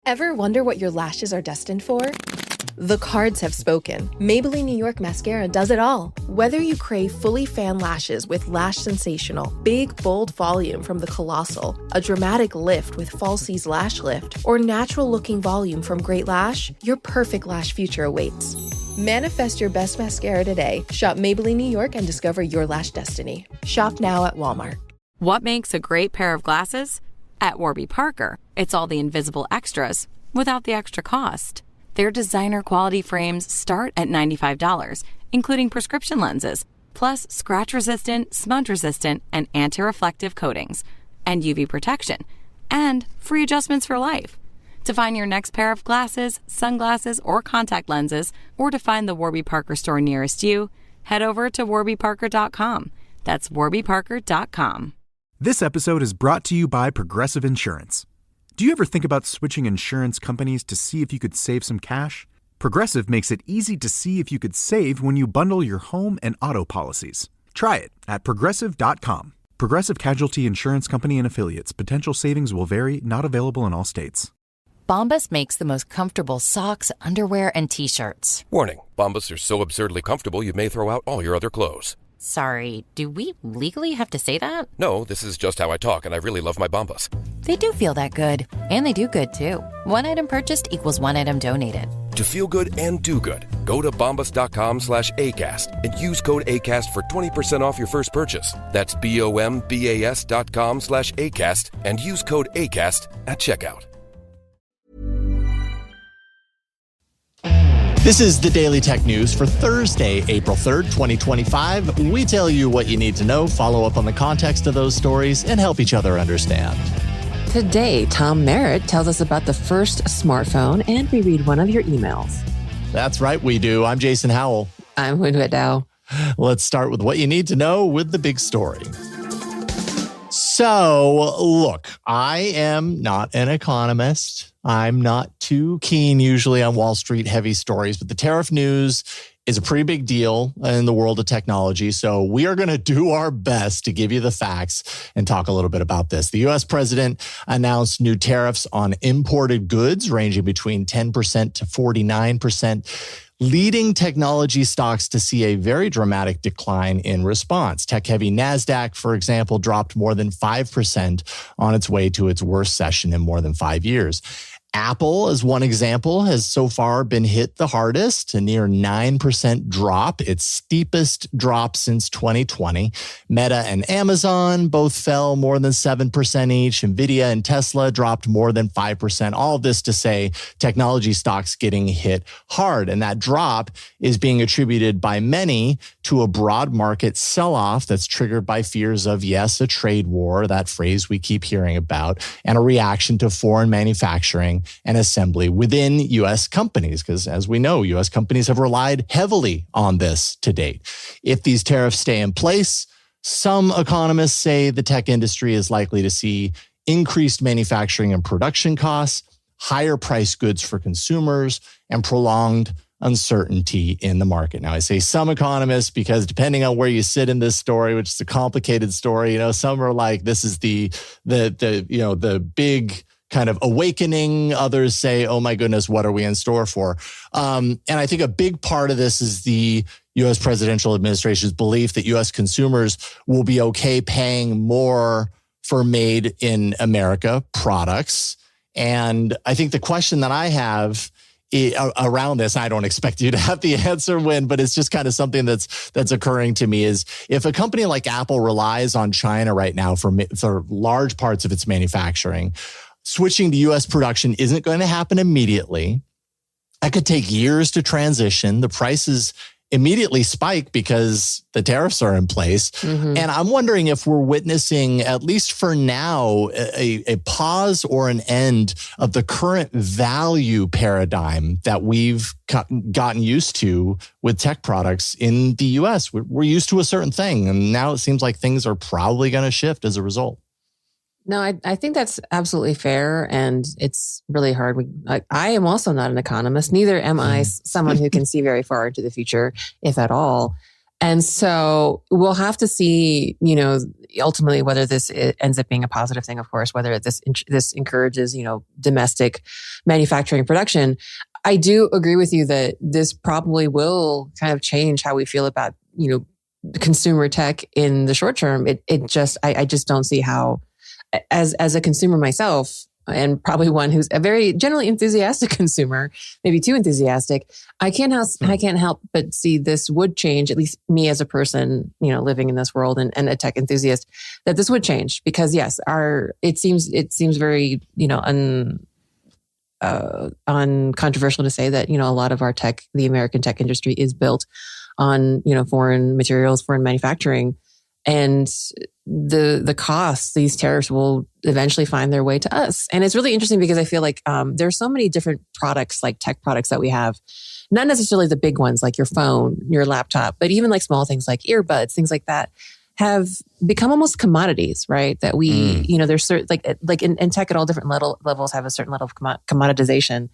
Ever wonder what your lashes are destined for? The cards have spoken. Maybelline New York Mascara does it all. Whether you crave fully fan lashes with Lash Sensational, big, bold volume from the Colossal, a dramatic lift with Falsies Lash Lift, or natural-looking volume from Great Lash, your perfect lash future awaits. Manifest your best mascara today. Shop Maybelline New York and discover your lash destiny. Shop now at Walmart. What makes a great pair of glasses? At Warby Parker, it's all the invisible extras without the extra cost. Their designer quality frames start at $95, including prescription lenses, plus scratch-resistant, smudge-resistant, and anti-reflective coatings, and UV protection, and free adjustments for life. To find your next pair of glasses, sunglasses, or contact lenses, or to find the Warby Parker store nearest you, head over to warbyparker.com. That's warbyparker.com. This episode is brought to you by Progressive Insurance. Do you ever think about switching insurance companies to see if you could save some cash? Progressive makes it easy to see if you could save when you bundle your home and auto policies. Try it at Progressive.com. Progressive Casualty Insurance Company and Affiliates. Potential savings will vary, not available in all states. Bombas makes the most comfortable socks, underwear, and T-shirts. Warning, Bombas are so absurdly comfortable you may throw out all your other clothes. Sorry, do we legally have to say that? No, this is just how I talk, and I really love my Bombas. They do feel that good. And they do good, too. One item purchased equals one item donated. To feel good and do good, go to bombas.com/ACAST and use code ACAST for 20% off your first purchase. That's BOMBAS.com/ACAST and use code ACAST at checkout. This is the Daily Tech News for Thursday, April 3rd, 2025. We tell you what you need to know, follow up on the context of those stories, and help each other understand. Today, Tom Merritt tells us about the first smartphone, and we read one of your emails. That's right, we do. I'm Jason Howell. I'm Huyen Dow. Let's start with what you need to know with the big story. So, look, I am not an economist. I'm not too keen usually on Wall Street heavy stories, but the tariff news is a pretty big deal in the world of technology. So we are going to do our best to give you the facts and talk a little bit about this. The U.S. president announced new tariffs on imported goods ranging between 10% to 49%. Leading technology stocks to see a very dramatic decline in response. Tech-heavy NASDAQ, for example, dropped more than 5% on its way to its worst session in more than 5 years. Apple, as one example, has so far been hit the hardest, a near 9% drop, its steepest drop since 2020. Meta and Amazon both fell more than 7% each. Nvidia and Tesla dropped more than 5%. All of this to say technology stocks getting hit hard. And that drop is being attributed by many to a broad market sell-off that's triggered by fears of, yes, a trade war, that phrase we keep hearing about, and a reaction to foreign manufacturing and assembly within U.S. companies, because as we know, U.S. companies have relied heavily on this to date. If these tariffs stay in place, some economists say the tech industry is likely to see increased manufacturing and production costs, higher price goods for consumers, and prolonged uncertainty in the market. Now, I say some economists because depending on where you sit in this story, which is a complicated story, some are like, this is the big kind of awakening. Others say, oh my goodness, what are we in store for? And I think a big part of this is the U.S. presidential administration's belief that U.S. consumers will be okay paying more for made in America products. And I think the question that I have around this, I don't expect you to have the answer, Win, but it's just kind of something that's occurring to me, is if a company like Apple relies on China right now for large parts of its manufacturing, switching to U.S. production isn't going to happen immediately. That could take years to transition. The prices immediately spike because the tariffs are in place. Mm-hmm. And I'm wondering if we're witnessing, at least for now, a pause or an end of the current value paradigm that we've gotten used to with tech products in the U.S. We're used to a certain thing, and now it seems like things are probably going to shift as a result. No, I think that's absolutely fair. And it's really hard. I am also not an economist. Neither am I someone who can see very far into the future, if at all. And so we'll have to see, ultimately whether this ends up being a positive thing, of course, whether this encourages, domestic manufacturing and production. I do agree with you that this probably will kind of change how we feel about, consumer tech in the short term. I just don't see how, as a consumer myself, and probably one who's a very generally enthusiastic consumer, maybe too enthusiastic, I can't help but see this would change, at least me as a person, living in this world and a tech enthusiast, that this would change because yes, it seems very, uncontroversial to say that, a lot of our tech, the American tech industry is built on, foreign materials, foreign manufacturing. And the costs, these tariffs will eventually find their way to us. And it's really interesting because I feel like there's so many different products, like tech products that we have, not necessarily the big ones like your phone, your laptop, but even like small things like earbuds, things like that have become almost commodities, right? That we, there's certain, like in tech at all different levels have a certain level of commoditization.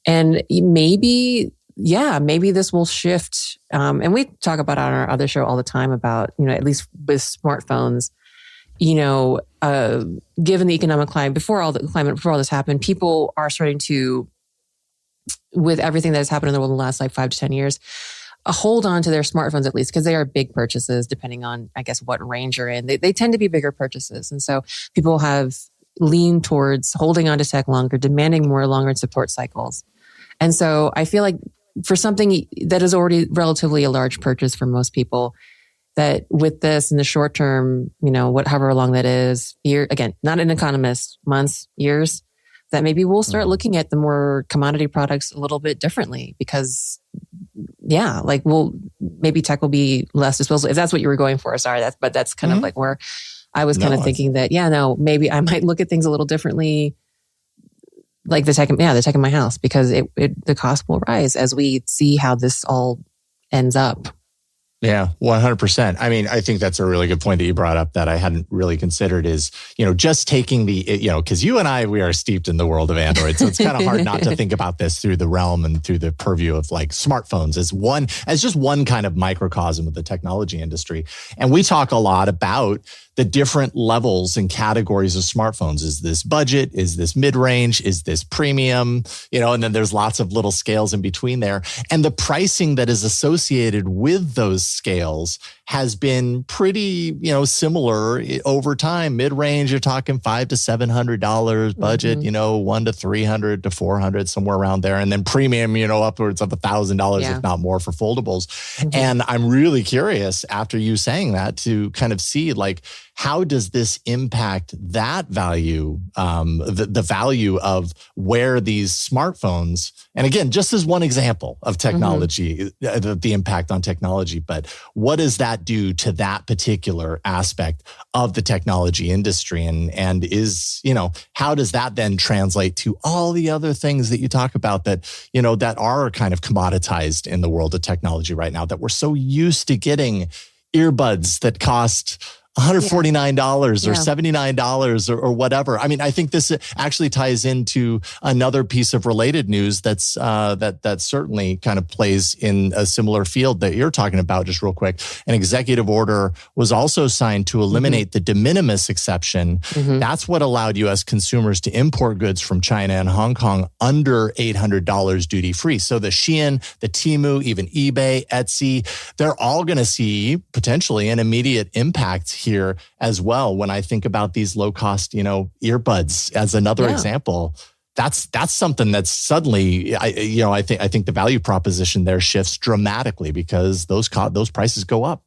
And maybe this will shift. And we talk about on our other show all the time about, at least with smartphones, given the economic climate, before all this happened, people are starting to, with everything that has happened in the world in the last 5 to 10 years, hold on to their smartphones at least, because they are big purchases depending on, I guess, what range you're in. They tend to be bigger purchases. And so people have leaned towards holding on to tech longer, demanding more longer support cycles. And so I feel like for something that is already relatively a large purchase for most people, that with this in the short term, however long that is, again, not an economist, months, years, that maybe we'll start looking at the more commodity products a little bit differently because, maybe tech will be less disposable. If that's what you were going for, sorry, that's kind of like where I was kind of thinking that, maybe I might look at things a little differently. Like the tech in my house, because the cost will rise as we see how this all ends up. Yeah, 100%. I mean, I think that's a really good point that you brought up that I hadn't really considered is, just taking because you and I, we are steeped in the world of Android. So it's kind of hard not to think about this through the realm and through the purview of like smartphones as just one kind of microcosm of the technology industry. And we talk a lot about the different levels and categories of smartphones. Is this budget? Is this mid-range? Is this premium? And then there's lots of little scales in between there. And the pricing that is associated with those scales has been pretty, similar over time. Mid-range, you're talking $500 to $700. Budget, $100 to $300 to $400, somewhere around there. And then premium, upwards of $1,000, if not more, for foldables. Mm-hmm. And I'm really curious after you saying that to kind of see like, how does this impact that value, the value of where these smartphones, and again, just as one example of technology, the impact on technology, but what does that do to that particular aspect of the technology industry? And is, how does that then translate to all the other things that you talk about that, that are kind of commoditized in the world of technology right now, that we're so used to getting earbuds that cost $149 or $79 or whatever. I mean, I think this actually ties into another piece of related news that's that certainly kind of plays in a similar field that you're talking about. Just real quick, an executive order was also signed to eliminate the de minimis exception. That's what allowed U.S. consumers to import goods from China and Hong Kong under $800 duty free. So the Shein, the Temu, even eBay, Etsy, they're all going to see potentially an immediate impact here as well. When I think about these low cost, earbuds as another example, that's something that's suddenly, I think the value proposition there shifts dramatically because those prices go up.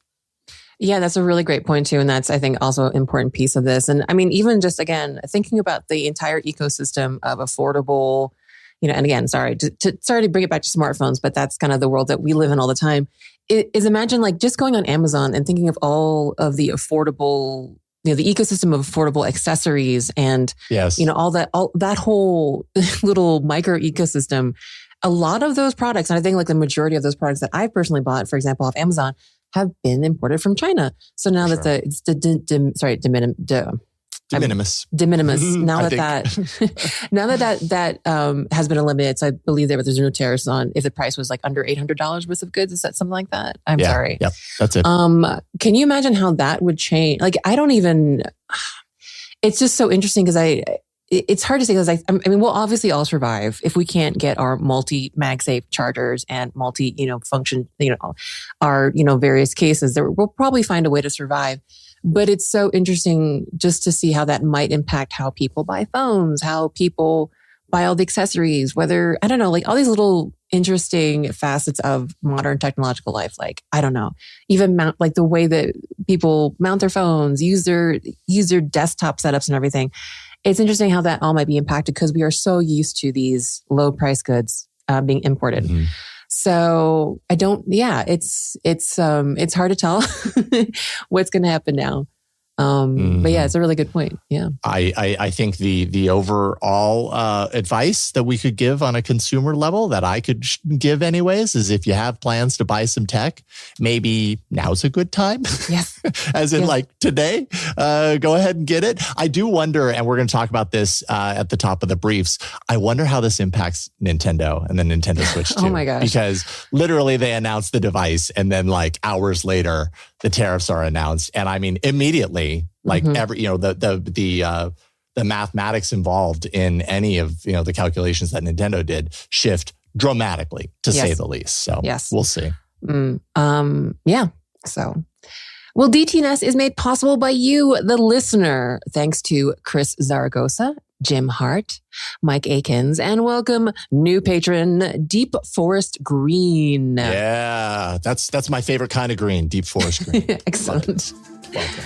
Yeah, that's a really great point too. And that's, I think, also an important piece of this. And I mean, even just, again, thinking about the entire ecosystem of affordable, and again, sorry to bring it back to smartphones, but that's kind of the world that we live in all the time. Is imagine like just going on Amazon and thinking of all of the affordable, the ecosystem of affordable accessories and, all that whole little micro ecosystem. A lot of those products, and I think like the majority of those products that I've personally bought, for example, off Amazon, have been imported from China. So now that De minimis. De minimis. Now that has been eliminated, so I believe there's no tariffs on if the price was like under $800 worth of goods. Is that something like that? I'm sorry. Yep, that's it. Can you imagine how that would change? Like, it's just so interesting because it's hard to say because I mean, we'll obviously all survive if we can't get our multi-MagSafe chargers and function, our, various cases. We'll probably find a way to survive. But it's so interesting just to see how that might impact how people buy phones, how people buy all the accessories, whether, I don't know, like all these little interesting facets of modern technological life. Like, I don't know, even like the way that people mount their phones, use their desktop setups and everything. It's interesting how that all might be impacted because we are so used to these low price goods being imported. Mm-hmm. So it's hard to tell what's going to happen now. But yeah, it's a really good point. Yeah. I think the overall advice that we could give on a consumer level that I could give anyways is if you have plans to buy some tech, maybe now's a good time. Yes. As in like today, go ahead and get it. I do wonder, and we're going to talk about this at the top of the briefs, I wonder how this impacts Nintendo and the Nintendo Switch too. Oh my gosh. Because literally they announced the device and then like hours later, the tariffs are announced. And I mean, immediately, like the mathematics involved in any of, the calculations that Nintendo did shift dramatically to say the least. So we'll see. Yeah. So, well, DTNS is made possible by you, the listener, thanks to Chris Zaragoza, Jim Hart, Mike Akins, and welcome new patron, Deep Forest Green. Yeah, that's my favorite kind of green, Deep Forest Green. Excellent. Welcome.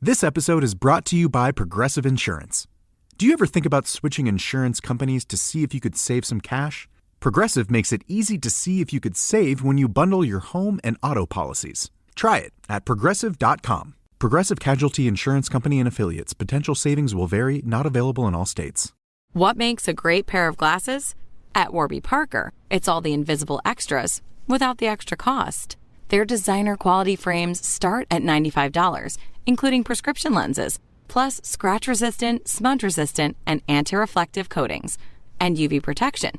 This episode is brought to you by Progressive Insurance. Do you ever think about switching insurance companies to see if you could save some cash? Progressive makes it easy to see if you could save when you bundle your home and auto policies. Try it at Progressive.com. Progressive Casualty Insurance Company and Affiliates. Potential savings will vary. Not available in all states. What makes a great pair of glasses? At Warby Parker, it's all the invisible extras without the extra cost. Their designer quality frames start at $95, including prescription lenses, plus scratch-resistant, smudge-resistant, and anti-reflective coatings, and UV protection,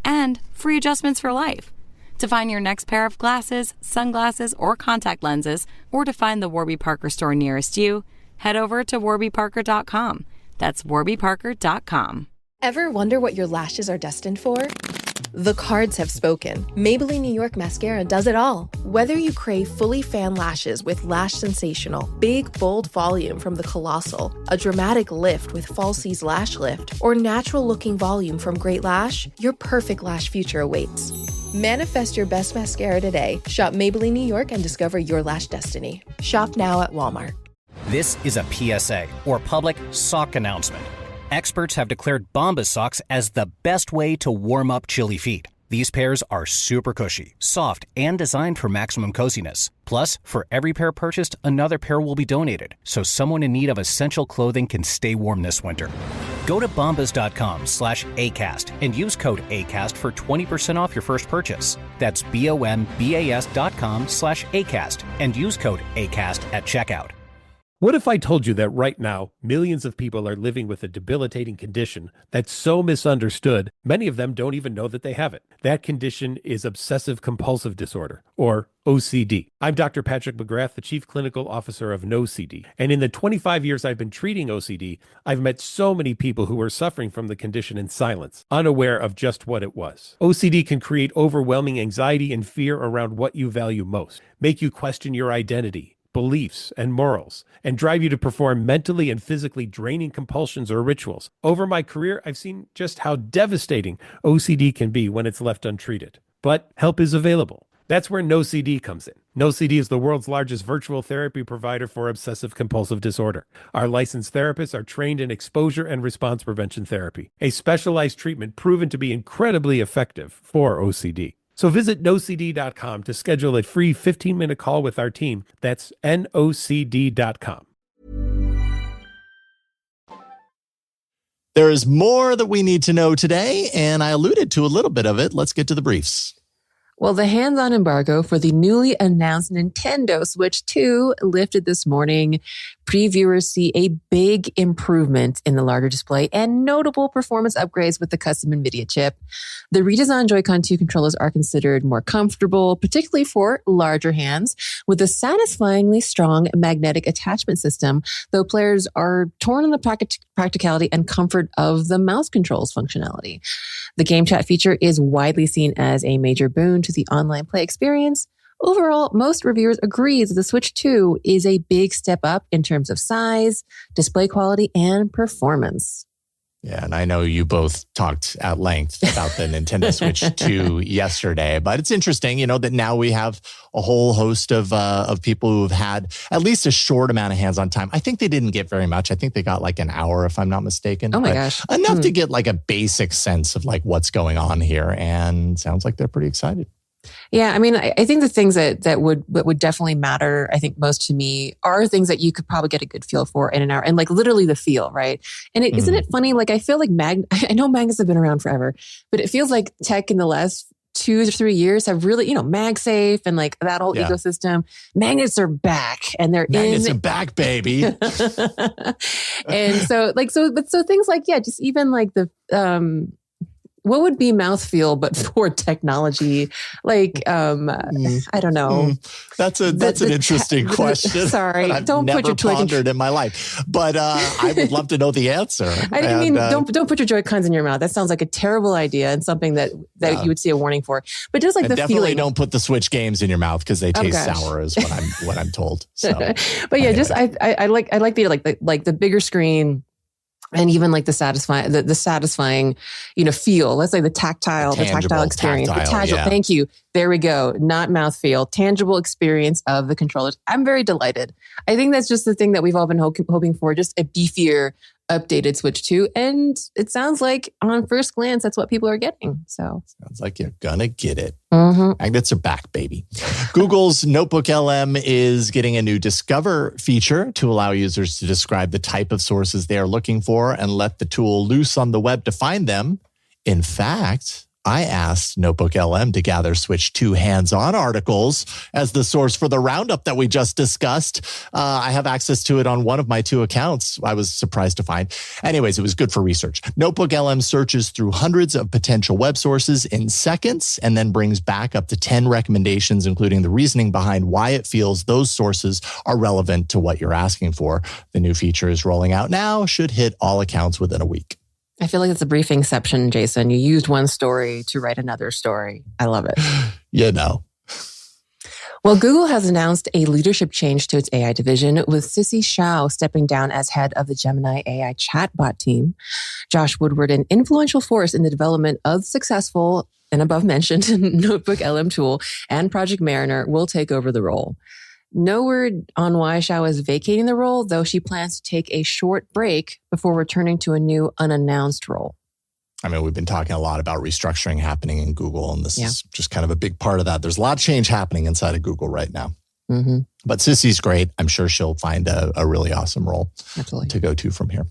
and free adjustments for life. To find your next pair of glasses, sunglasses, or contact lenses, or to find the Warby Parker store nearest you, head over to warbyparker.com. That's warbyparker.com. Ever wonder what your lashes are destined for? The cards have spoken. Maybelline New York Mascara does it all. Whether you crave fully fan lashes with Lash Sensational, big, bold volume from the Colossal, a dramatic lift with Falsies Lash Lift, or natural-looking volume from Great Lash, your perfect lash future awaits. Manifest your best mascara today. Shop Maybelline New York and discover your lash destiny. Shop now at Walmart. This is a PSA, or public sock announcement. Experts have declared Bombas socks as the best way to warm up chilly feet. These pairs are super cushy, soft, and designed for maximum coziness. Plus, for every pair purchased, another pair will be donated, so someone in need of essential clothing can stay warm this winter. Go to bombas.com/ACAST and use code ACAST for 20% off your first purchase. That's BOMBAS.com/ACAST and use code ACAST at checkout. What if I told you that right now, millions of people are living with a debilitating condition that's so misunderstood, many of them don't even know that they have it. That condition is obsessive compulsive disorder, or OCD. I'm Dr. Patrick McGrath, the Chief Clinical Officer of NoCD. And in the 25 years I've been treating OCD, I've met so many people who are suffering from the condition in silence, unaware of just what it was. OCD can create overwhelming anxiety and fear around what you value most, make you question your identity, beliefs, and morals, and drive you to perform mentally and physically draining compulsions or rituals. Over my career, I've seen just how devastating OCD can be when it's left untreated. But help is available. That's where NoCD comes in. NoCD is the world's largest virtual therapy provider for obsessive compulsive disorder. Our licensed therapists are trained in exposure and response prevention therapy, a specialized treatment proven to be incredibly effective for OCD. So visit nocd.com to schedule a free 15-minute call with our team. That's nocd.com. There is more that we need to know today, and I alluded to a little bit of it. Let's get to the briefs. Well, the hands-on embargo for the newly announced Nintendo Switch 2 lifted this morning. Previewers see a big improvement in the larger display and notable performance upgrades with the custom NVIDIA chip. The redesigned Joy-Con 2 controllers are considered more comfortable, particularly for larger hands, with a satisfyingly strong magnetic attachment system, though players are torn on the practicality and comfort of the mouse controls functionality. The game chat feature is widely seen as a major boon to the online play experience. Overall, most reviewers agree that the Switch 2 is a big step up in terms of size, display quality, and performance. Yeah, and I know you both talked at length about the Nintendo Switch 2 yesterday, but it's interesting, that now we have a whole host of people who have had at least a short amount of hands-on time. I think they didn't get very much. I think they got like an hour, if I'm not mistaken. Oh my gosh. Enough to get like a basic sense of like what's going on here, and sounds like they're pretty excited. Yeah, I mean, I think the things that would definitely matter, I think most to me, are things that you could probably get a good feel for in an hour, and like literally the feel, right? And isn't it funny? Like I feel like I know magnets have been around forever, but it feels like tech in the last 2 to 3 years have really, MagSafe and like that whole ecosystem. Magnets are back, and Magnets are back, baby. And so things like just even like the what would be mouthfeel but for technology? Like, I don't know. That's an interesting question. Sorry, don't put your pondered in my life, but I would love to know the answer. Don't put your Joy-Cons in your mouth. That sounds like a terrible idea and something that you would see a warning for. But just like the definitely feeling. Don't put the Switch games in your mouth because they taste sour, is what I'm told. So, but yeah, anyway. I like the bigger screen. And even like the satisfying, feel. Let's say the tactile experience. Thank you. There we go. Not mouthfeel. Tangible experience of the controllers. I'm very delighted. I think that's just the thing that we've all been hoping for. Just a beefier, updated Switch 2. And it sounds like on first glance, that's what people are getting. So sounds like you're gonna get it. Mm-hmm. Magnets are back, baby. Google's Notebook LM is getting a new Discover feature to allow users to describe the type of sources they are looking for and let the tool loose on the web to find them. In fact, I asked Notebook LM to gather Switch 2 hands-on articles as the source for the roundup that we just discussed. I have access to it on one of my 2 accounts. I was surprised to find. Anyways, it was good for research. Notebook LM searches through hundreds of potential web sources in seconds and then brings back up to 10 recommendations, including the reasoning behind why it feels those sources are relevant to what you're asking for. The new feature is rolling out now, should hit all accounts within a week. I feel like it's a briefingception, Jason. You used one story to write another story. I love it. Well, Google has announced a leadership change to its AI division, with Sissy Shao stepping down as head of the Gemini AI chatbot team. Josh Woodward, an influential force in the development of successful and above-mentioned Notebook LM tool and Project Mariner, will take over the role. No word on why Shao is vacating the role, though she plans to take a short break before returning to a new unannounced role. I mean, we've been talking a lot about restructuring happening in Google, and this is just kind of a big part of that. There's a lot of change happening inside of Google right now. Mm-hmm. But Sissy's great. I'm sure she'll find a really awesome role to go to from here.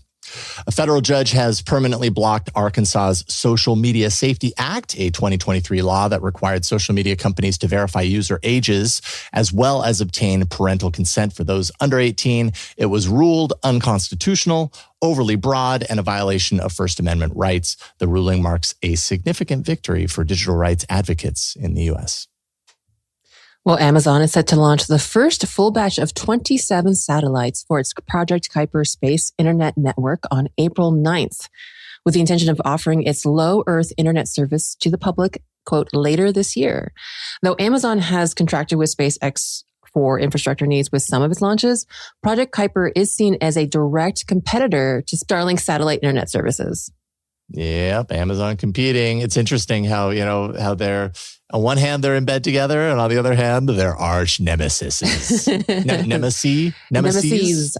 A federal judge has permanently blocked Arkansas's Social Media Safety Act, a 2023 law that required social media companies to verify user ages as well as obtain parental consent for those under 18. It was ruled unconstitutional, overly broad, and a violation of First Amendment rights. The ruling marks a significant victory for digital rights advocates in the U.S. Well, Amazon is set to launch the first full batch of 27 satellites for its Project Kuiper space internet network on April 9th, with the intention of offering its low Earth internet service to the public, quote, later this year. Though Amazon has contracted with SpaceX for infrastructure needs with some of its launches, Project Kuiper is seen as a direct competitor to Starlink's satellite internet services. Yep, Amazon competing. It's interesting how they're, on one hand, they're in bed together, and on the other hand, they're arch nemesis. Nemesis?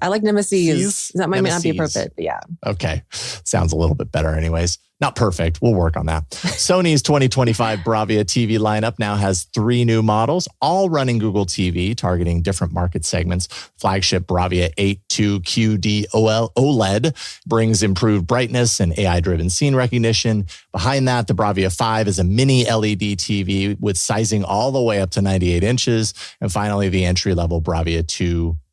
I like nemesis. That might not be appropriate, but yeah. Okay. Sounds a little bit better anyways. Not perfect. We'll work on that. Sony's 2025 Bravia TV lineup now has 3 new models, all running Google TV, targeting different market segments. Flagship Bravia 8.2 QD OLED brings improved brightness and AI-driven scene recognition. Behind that, the Bravia 5 is a mini LED TV LED with sizing all the way up to 98 inches. And finally, the entry-level Bravia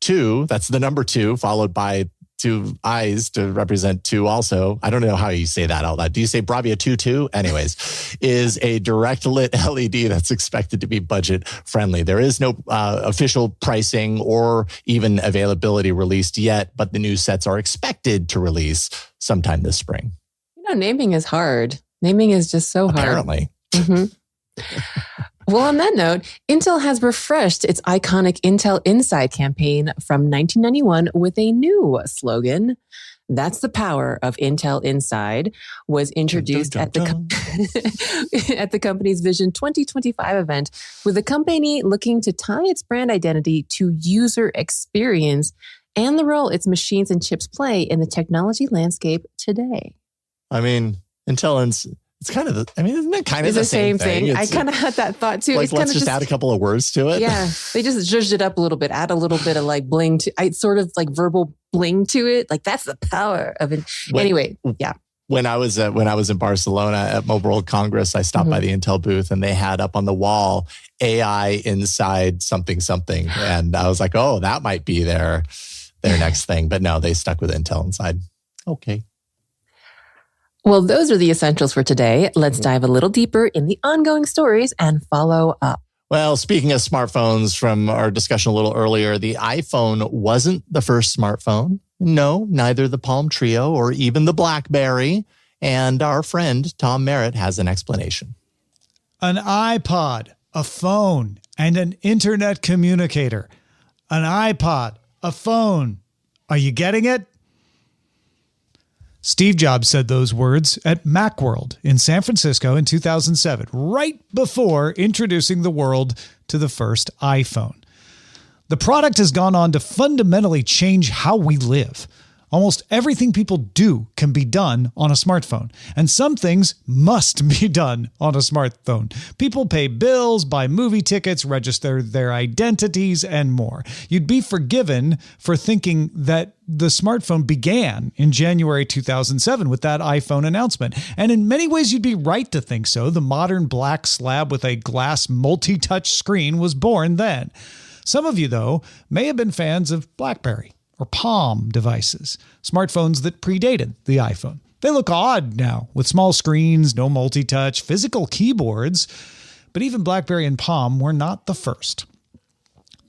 2, that's the number 2, followed by 2 eyes to represent 2 also. I don't know how you say that out loud. Do you say Bravia 2? Anyways, is a direct lit LED that's expected to be budget friendly. There is no official pricing or even availability released yet, but the new sets are expected to release sometime this spring. Naming is hard. Naming is just so hard. Apparently. Well, on that note, Intel has refreshed its iconic Intel Inside campaign from 1991 with a new slogan. That's the power of Intel Inside was introduced at the company's Vision 2025 event, with the company looking to tie its brand identity to user experience and the role its machines and chips play in the technology landscape today. I mean, Intel it's kind of isn't it kind of the same thing? I kind of had that thought too. Like, it's let's just add a couple of words to it. Yeah. They just zhuzhed it up a little bit, add a little bit of like bling to, sort of like verbal bling to it. Like that's the power of it. Anyway, yeah. When I was in Barcelona at Mobile World Congress, I stopped by the Intel booth and they had up on the wall AI inside something. And I was like, oh, that might be their next thing. But no, they stuck with Intel Inside. Okay. Well, those are the essentials for today. Let's dive a little deeper in the ongoing stories and follow up. Well, speaking of smartphones from our discussion a little earlier, the iPhone wasn't the first smartphone. No, neither the Palm Trio or even the BlackBerry. And our friend Tom Merritt has an explanation. An iPod, a phone, and an internet communicator. An iPod, a phone. Are you getting it? Steve Jobs said those words at Macworld in San Francisco in 2007, right before introducing the world to the first iPhone. The product has gone on to fundamentally change how we live. Almost everything people do can be done on a smartphone, and some things must be done on a smartphone. People pay bills, buy movie tickets, register their identities, and more. You'd be forgiven for thinking that the smartphone began in January 2007 with that iPhone announcement. And in many ways, you'd be right to think so. The modern black slab with a glass multi-touch screen was born then. Some of you, though, may have been fans of BlackBerry or Palm devices, smartphones that predated the iPhone. They look odd now, with small screens, no multi-touch, physical keyboards. But even BlackBerry and Palm were not the first.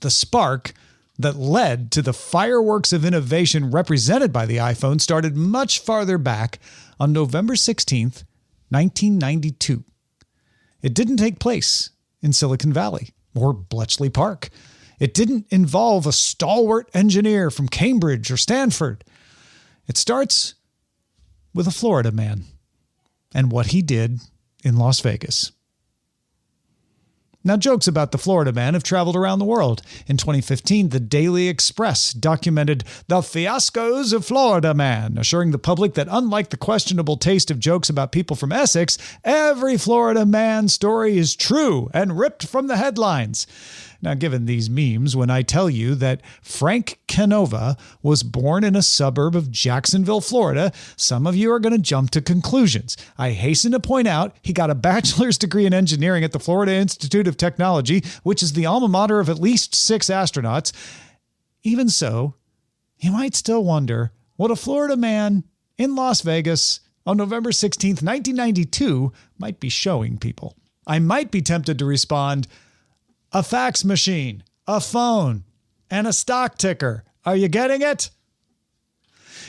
The spark that led to the fireworks of innovation represented by the iPhone started much farther back on November 16th, 1992. It didn't take place in Silicon Valley or Bletchley Park. It didn't involve a stalwart engineer from Cambridge or Stanford. It starts with a Florida man and what he did in Las Vegas. Now, jokes about the Florida man have traveled around the world. In 2015, the Daily Express documented the fiascos of Florida man, assuring the public that unlike the questionable taste of jokes about people from Essex, every Florida man story is true and ripped from the headlines. Now, given these memes, when I tell you that Frank Canova was born in a suburb of Jacksonville, Florida, some of you are going to jump to conclusions. I hasten to point out he got a bachelor's degree in engineering at the Florida Institute of Technology, which is the alma mater of at least 6 astronauts. Even so, you might still wonder what a Florida man in Las Vegas on November 16th, 1992 might be showing people. I might be tempted to respond, a fax machine, a phone, and a stock ticker. Are you getting it?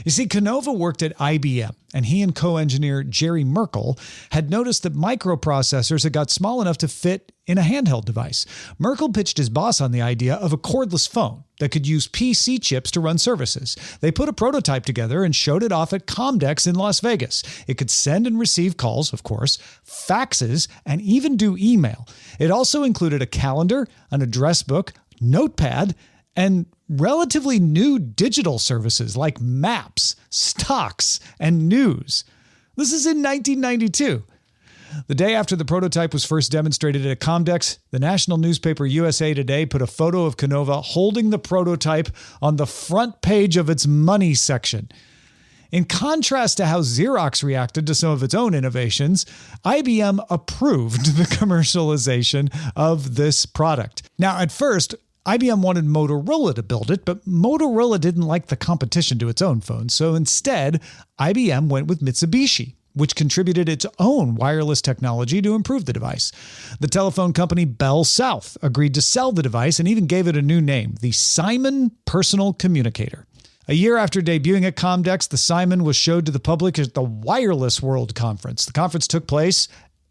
You see, Canova worked at IBM, and he and co-engineer Jerry Merkel had noticed that microprocessors had got small enough to fit in a handheld device. Merkel pitched his boss on the idea of a cordless phone that could use PC chips to run services. They put a prototype together and showed it off at Comdex in Las Vegas. It could send and receive calls, of course, faxes, and even do email. It also included a calendar, an address book, notepad, and relatively new digital services like maps, stocks, and news. This is in 1992. The day after the prototype was first demonstrated at Comdex, the national newspaper USA Today put a photo of Canova holding the prototype on the front page of its money section. In contrast to how Xerox reacted to some of its own innovations, IBM approved the commercialization of this product. Now, at first, IBM wanted Motorola to build it, but Motorola didn't like the competition to its own phone, so instead, IBM went with Mitsubishi, which contributed its own wireless technology to improve the device. The telephone company Bell South agreed to sell the device and even gave it a new name, the Simon Personal Communicator. A year after debuting at Comdex, the Simon was showed to the public at the Wireless World Conference. The conference took place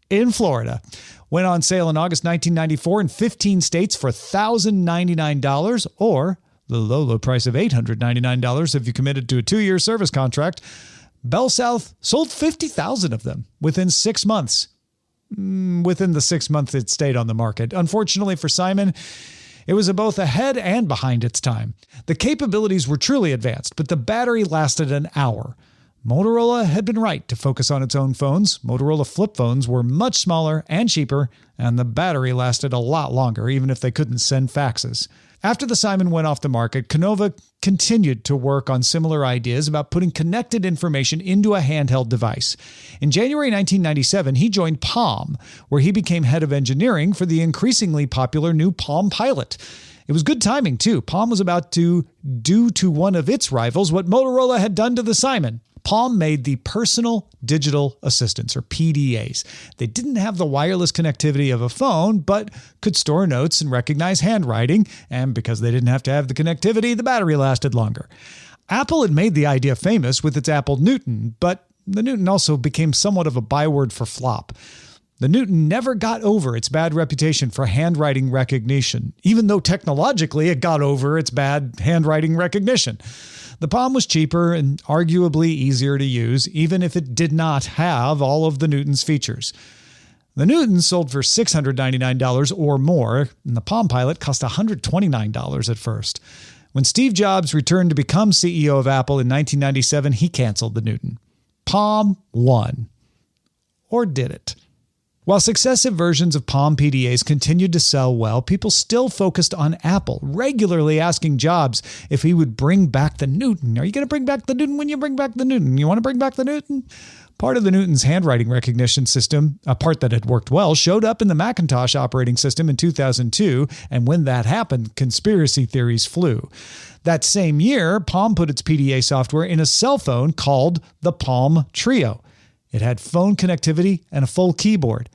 in Florida. Went on sale in August 1994 in 15 states for $1,099 or the low price of $899 if you committed to a 2-year service contract. Bell South sold 50,000 of them within 6 months. Within the 6 months it stayed on the market. Unfortunately for Simon, it was both ahead and behind its time. The capabilities were truly advanced, but the battery lasted an hour. Motorola had been right to focus on its own phones. Motorola flip phones were much smaller and cheaper, and the battery lasted a lot longer, even if they couldn't send faxes. After the Simon went off the market, Canova continued to work on similar ideas about putting connected information into a handheld device. In January 1997, he joined Palm, where he became head of engineering for the increasingly popular new Palm Pilot. It was good timing, too. Palm was about to do to one of its rivals what Motorola had done to the Simon. Palm made the personal digital assistants, or PDAs. They didn't have the wireless connectivity of a phone, but could store notes and recognize handwriting, and because they didn't have to have the connectivity, the battery lasted longer. Apple had made the idea famous with its Apple Newton, but the Newton also became somewhat of a byword for flop. The Newton never got over its bad reputation for handwriting recognition, even though technologically it got over its bad handwriting recognition. The Palm was cheaper and arguably easier to use, even if it did not have all of the Newton's features. The Newton sold for $699 or more, and the Palm Pilot cost $129 at first. When Steve Jobs returned to become CEO of Apple in 1997, he canceled the Newton. Palm won. Or did it? While successive versions of Palm PDAs continued to sell well, people still focused on Apple, regularly asking Jobs if he would bring back the Newton. Are you going to bring back the Newton when you bring back the Newton? You want to bring back the Newton? Part of the Newton's handwriting recognition system, a part that had worked well, showed up in the Macintosh operating system in 2002, and when that happened, conspiracy theories flew. That same year, Palm put its PDA software in a cell phone called the Palm Trio. It had phone connectivity and a full keyboard.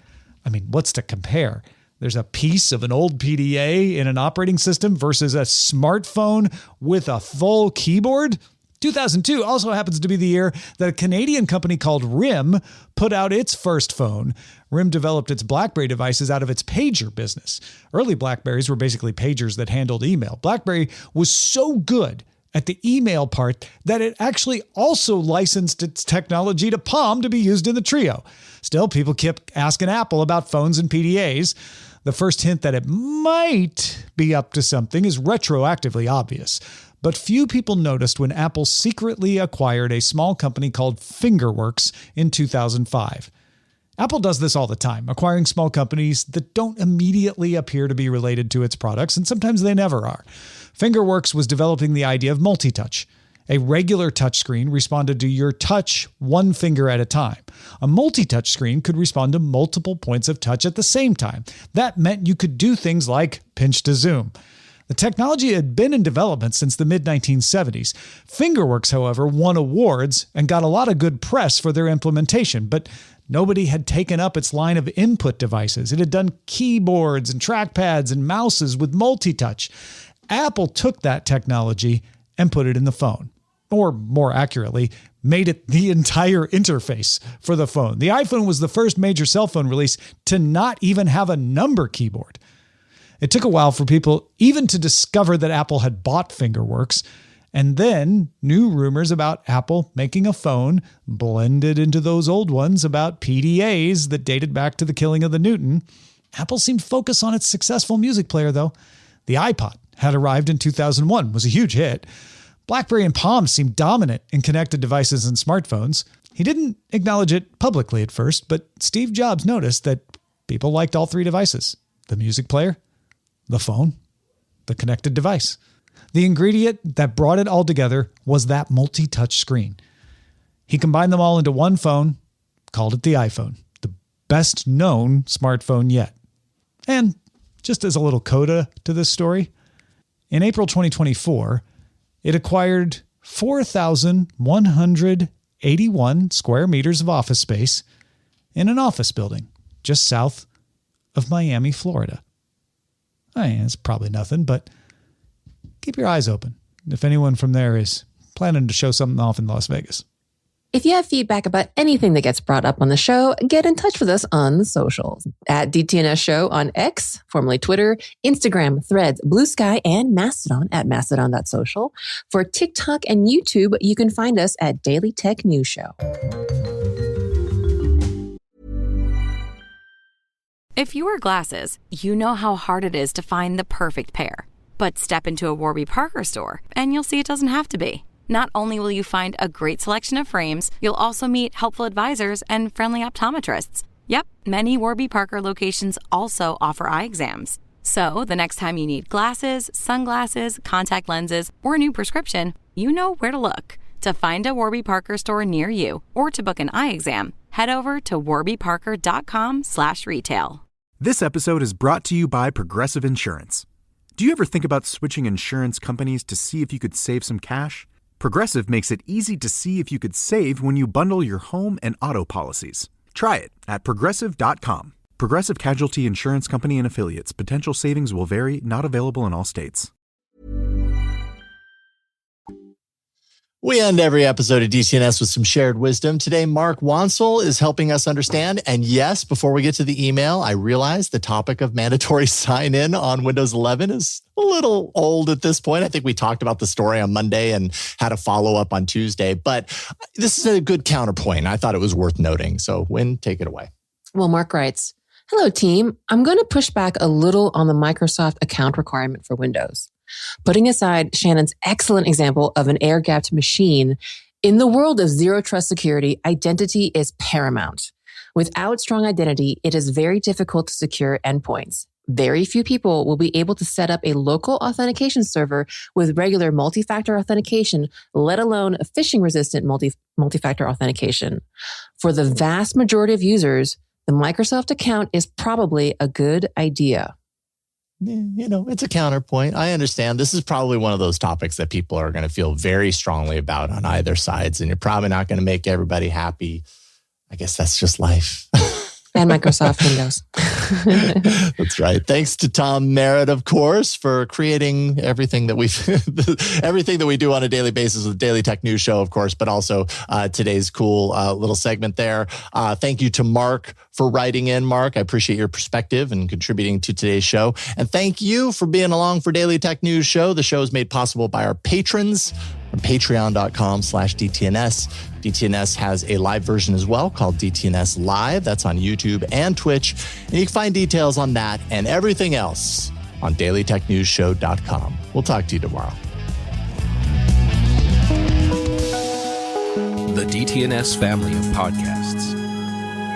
I mean, what's to compare? There's a piece of an old PDA in an operating system versus a smartphone with a full keyboard? 2002 also happens to be the year that a Canadian company called RIM put out its first phone. RIM developed its BlackBerry devices out of its pager business. Early BlackBerries were basically pagers that handled email. BlackBerry was so good at the email part that it actually also licensed its technology to Palm to be used in the Trio. Still, people kept asking Apple about phones and PDAs. The first hint that it might be up to something is retroactively obvious. But few people noticed when Apple secretly acquired a small company called Fingerworks in 2005. Apple does this all the time, acquiring small companies that don't immediately appear to be related to its products, and sometimes they never are. Fingerworks was developing the idea of multi-touch. A regular touchscreen responded to your touch one finger at a time. A multi-touch screen could respond to multiple points of touch at the same time. That meant you could do things like pinch to zoom. The technology had been in development since the mid-1970s. Fingerworks, however, won awards and got a lot of good press for their implementation, but nobody had taken up its line of input devices. It had done keyboards and trackpads and mouses with multi-touch. Apple took that technology and put it in the phone. Or more accurately, made it the entire interface for the phone. The iPhone was the first major cell phone release to not even have a number keyboard. It took a while for people even to discover that Apple had bought Fingerworks, and then new rumors about Apple making a phone blended into those old ones about PDAs that dated back to the killing of the Newton. Apple seemed focused on its successful music player, though. The iPod had arrived in 2001, was a huge hit. BlackBerry and Palm seemed dominant in connected devices and smartphones. He didn't acknowledge it publicly at first, but Steve Jobs noticed that people liked all three devices: the music player, the phone, the connected device. The ingredient that brought it all together was that multi-touch screen. He combined them all into one phone, called it the iPhone, the best known smartphone yet. And just as a little coda to this story, in April 2024, it acquired 4,181 square meters of office space in an office building just south of Miami, Florida. I mean, it's probably nothing, but keep your eyes open if anyone from there is planning to show something off in Las Vegas. If you have feedback about anything that gets brought up on the show, get in touch with us on the socials at DTNS Show on X, formerly Twitter, Instagram, Threads, Blue Sky, and Mastodon at mastodon.social. For TikTok and YouTube, you can find us at Daily Tech News Show. If you wear glasses, you know how hard it is to find the perfect pair. But step into a Warby Parker store, and you'll see it doesn't have to be. Not only will you find a great selection of frames, you'll also meet helpful advisors and friendly optometrists. Yep, many Warby Parker locations also offer eye exams. So the next time you need glasses, sunglasses, contact lenses, or a new prescription, you know where to look. To find a Warby Parker store near you or to book an eye exam, head over to warbyparker.com/retail. This episode is brought to you by Progressive Insurance. Do you ever think about switching insurance companies to see if you could save some cash? Progressive makes it easy to see if you could save when you bundle your home and auto policies. Try it at Progressive.com. Progressive Casualty Insurance Company and Affiliates. Potential savings will vary, not available in all states. We end every episode of DTNS with some shared wisdom. Today, Mark Wansel is helping us understand. And yes, before we get to the email, I realize the topic of mandatory sign-in on Windows 11 is a little old at this point. I think we talked about the story on Monday and had a follow-up on Tuesday. But this is a good counterpoint. I thought it was worth noting. So, Wynn, take it away. Well, Mark writes, "Hello, team. I'm going to push back a little on the Microsoft account requirement for Windows. Putting aside Shannon's excellent example of an air-gapped machine, in the world of zero trust security, identity is paramount. Without strong identity, it is very difficult to secure endpoints. Very few people will be able to set up a local authentication server with regular multi-factor authentication, let alone phishing-resistant multi-factor authentication. For the vast majority of users, the Microsoft account is probably a good idea." You know, it's a counterpoint. I understand. This is probably one of those topics that people are going to feel very strongly about on either sides, and you're probably not going to make everybody happy. I guess that's just life. And Microsoft Windows. That's right. Thanks to Tom Merritt, of course, for creating everything that we do on a daily basis with the Daily Tech News Show, of course, but also today's cool little segment there. Thank you to Mark for writing in. Mark, I appreciate your perspective and contributing to today's show. And thank you for being along for Daily Tech News Show. The show is made possible by our patrons on patreon.com/DTNS. DTNS has a live version as well called DTNS Live. That's on YouTube and Twitch. And you can find details on that and everything else on dailytechnewsshow.com. We'll talk to you tomorrow. The DTNS family of podcasts,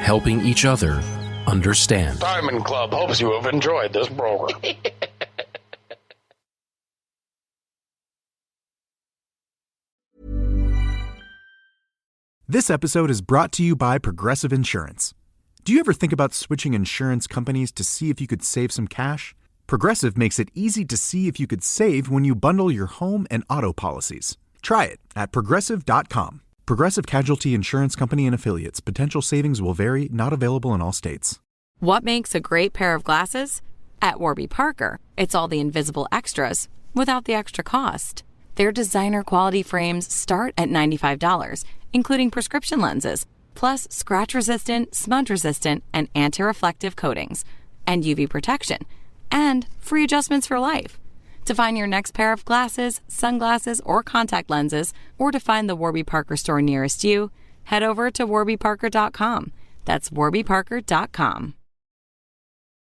helping each other understand. Diamond Club hopes you have enjoyed this program. This episode is brought to you by Progressive Insurance. Do you ever think about switching insurance companies to see if you could save some cash? Progressive makes it easy to see if you could save when you bundle your home and auto policies. Try it at Progressive.com. Progressive Casualty Insurance Company and Affiliates. Potential savings will vary, not available in all states. What makes a great pair of glasses? At Warby Parker, it's all the invisible extras without the extra cost. Their designer quality frames start at $95, including prescription lenses, plus scratch-resistant, smudge-resistant, and anti-reflective coatings, and UV protection, and free adjustments for life. To find your next pair of glasses, sunglasses, or contact lenses, or to find the Warby Parker store nearest you, head over to warbyparker.com. That's warbyparker.com.